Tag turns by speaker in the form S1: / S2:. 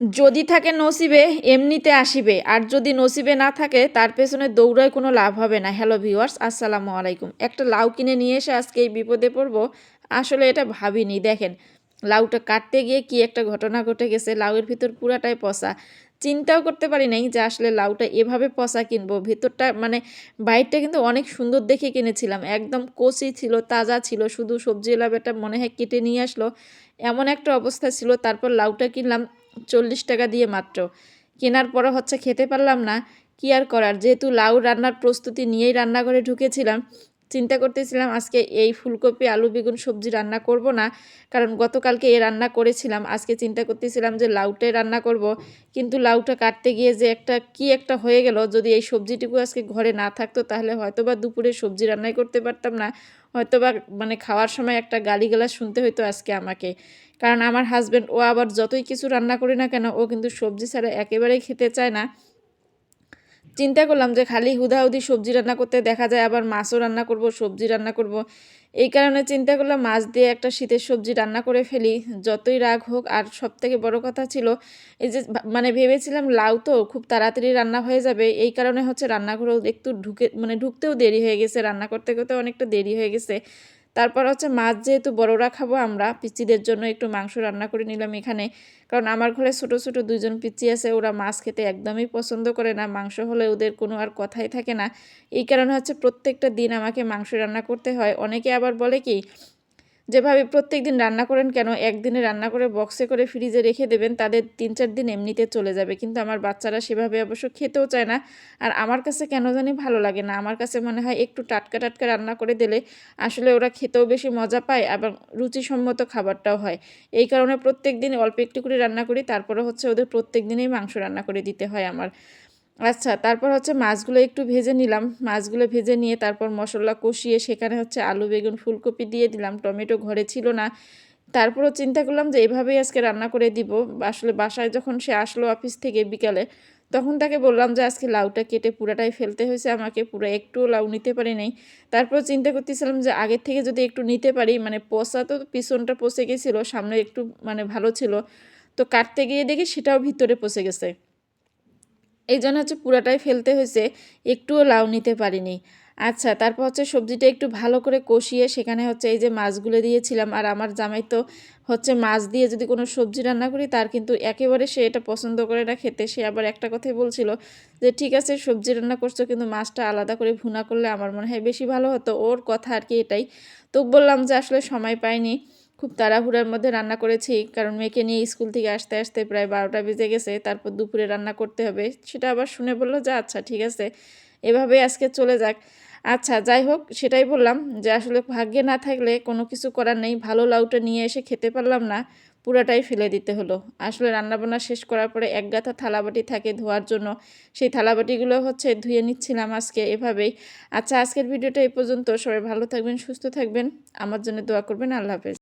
S1: যদি থাকে নসিবে এমনিতে আসিবে, আর যদি নসিবে না থাকে তার পেছনে দৌড়ায় কোনো লাভ হবে না। হ্যালো ভিউয়ার্স, আসসালামু আলাইকুম। একটা লাউ কিনে নিয়ে এসে আজকে এই বিপদে পড়বো, আসলে এটা ভাবিনি। দেখেন, লাউটা কাটতে গিয়ে কি একটা ঘটনা ঘটে গেছে। লাউয়ের ভিতর পুরাটাই পচা। চিন্তাও করতে পারি নাই যে আসলে লাউটা এভাবে পচা কিনবো। ভিতরটা মানে বাইরটা কিন্তু অনেক সুন্দর দেখে কিনেছিলাম, একদম কচি ছিল, তাজা ছিল। শুধু সবজিওয়ালা বেটা মনে হয় কেটে নিয়ে আসলো, এমন একটা অবস্থা ছিল। তারপর লাউটা কিনলাম 40 টাকা দিয়ে মাত্র। কেনার পরে হচ্ছে খেতে পারলাম না। কি আর করার, যেহেতু লাউ রান্নার প্রস্তুতি নিয়েই রান্নাঘরে ঢুকেছিলাম, চিন্তা করতেছিলাম আজকে এই ফুলকপি আলু বেগুন সবজি রান্না করব না, কারণ গতকালকে এ রান্না করেছিলাম। আজকে চিন্তা করতেছিলাম যে লাউটাই রান্না করব, কিন্তু লাউটা কাটতে গিয়ে যে একটা হয়ে গেল। যদি এই সবজিটুকু আজকে ঘরে না থাকতো তাহলে হয়তোবা দুপুরে সবজি রান্নাই করতে পারতাম না। হয়তোবা মানে খাওয়ার সময় একটা গালিগালাজ শুনতে হতো আজকে আমাকে। কারণ আমার হাজব্যান্ড, ও আবার যতই কিছু রান্না করি না কেন, ও কিন্তু সবজি ছাড়া একেবারেই খেতে চায় না। চিন্তা করলাম যে খালি হুদাহুদি সবজি রান্না করতে দেখা যায় আবার মাছও রান্না করব, সবজি রান্না করব। এই কারণে চিন্তা করলাম মাছ দিয়ে একটা শীতের সবজি রান্না করে ফেলি, যতই রাগ হোক। আর সবথেকে বড় কথা ছিল এই যে মানে ভেবেছিলাম লাউ তো খুব তাড়াতাড়ি রান্না হয়ে যাবে, এই কারণে হচ্ছে রান্নাঘরেও একটু ঢুকতেও দেরি হয়ে গেছে, রান্না করতে করতে অনেকটা দেরি হয়ে গেছে। তারপর হচ্ছে মাছ যেহেতু বড়রা খাবো, আমরা পিচ্চিদের জন্য একটু মাংস রান্না করে নিলাম এখানে। কারণ আমার ঘরে ছোট ছোট দুইজন পিচ্চি আছে, ওরা মাছ খেতে একদমই পছন্দ করে না, মাংস হলে ওদের কোনো আর কথাই থাকে না। এই কারণে হচ্ছে প্রত্যেকটা দিন আমাকে মাংস রান্না করতে হয়। অনেকে আবার বলে কি, যেভাবে প্রত্যেক দিন রান্না করেন কেন, একদিনে রান্না করে বক্সে করে ফ্রিজে রেখে দেবেন, তাদের 3-4 দিন এমনিতে চলে যাবে। কিন্তু আমার বাচ্চারা সেভাবে অবশ্য খেতেও চায় না। আর আমার কাছে কেন জানি ভালো লাগে না। আমার কাছে মনে হয় একটু টাটকা টাটকা রান্না করে দিলে আসলে ওরা খেতেও বেশি মজা পায়, আবার রুচিসম্মত খাবারটাও হয়। এই কারণে প্রত্যেক দিন অল্প একটু করে রান্না করি, তারপরে হচ্ছে ওদের প্রত্যেক দিনেই মাংস রান্না করে দিতে হয় আমার। আচ্ছা, তারপর হচ্ছে মাছগুলো একটু ভেজে নিলাম। মাছগুলো ভেজে নিয়ে তারপর মশলা কষিয়ে সেখানে হচ্ছে আলু বেগুন ফুলকপি দিয়ে দিলাম। টমেটো ঘরে ছিল না। তারপরও চিন্তা করলাম যে এভাবেই আজকে রান্না করে দিব। আসলে বাসায় যখন সে আসলো অফিস থেকে বিকালে, তখন তাকে বললাম যে আজকে লাউটা কেটে পুরাটাই ফেলতে হয়েছে আমাকে, পুরো একটুও লাউ নিতে পারি নাই। তারপর চিন্তা করতেছিলাম যে আগের থেকে যদি একটু নিতে পারি, মানে পচা তো পিছনটা পচে গেছিলো, সামনে একটু মানে ভালো ছিল। তো কাটতে গিয়ে দেখি সেটাও ভিতরে পচে গেছে। এই জন্য হচ্ছে পুরাটাই ফেলতে হয়েছে, একটুও লাউ নিতে পারিনি। আচ্ছা, তারপর হচ্ছে সবজিটা একটু ভালো করে কষিয়ে সেখানে হচ্ছে এই যে মাছগুলো দিয়েছিলাম। আর আমার জামাই তো হচ্ছে মাছ দিয়ে যদি কোনো সবজি রান্না করি তার কিন্তু একেবারে সে এটা পছন্দ করে না খেতে। সে আবার একটা কথাই বলছিল যে ঠিক আছে সবজি রান্না করছো, কিন্তু মাছটা আলাদা করে ভুনা করলে আমার মনে হয় বেশি ভালো হতো। ওর কথা আর কি এটাই। তো বললাম যে আসলে সময় পাইনি, খুব তাড়াহুড়ার মধ্যে রান্না করেছি, কারণ মেয়েকে নিয়ে স্কুল থেকে আসতে আসতে প্রায় 12টা বেজে গেছে। তারপর দুপুরে রান্না করতে হবে, সেটা আবার শুনে বলল যে আচ্ছা ঠিক আছে, এভাবে আজকে চলে যাক। আচ্ছা যাই হোক, সেটাই বললাম যে আসলে ভাগ্যে না থাকলে কোনো কিছু করার নেই। ভালো লাউটা নিয়ে এসে খেতে পারলাম না, পুরাটাই ফেলে দিতে হলো। আসলে রান্নাবান্না শেষ করার পরে এক গাঁথা থালাবাটি থাকে ধোয়ার জন্য, সেই থালাবাটিগুলো হচ্ছে ধুয়ে নিচ্ছিলাম আজকে এভাবেই। আচ্ছা, আজকের ভিডিওটা এই পর্যন্ত। সবাই ভালো থাকবেন, সুস্থ থাকবেন, আমার জন্য দোয়া করবেন। আল্লাহ হাফেজ।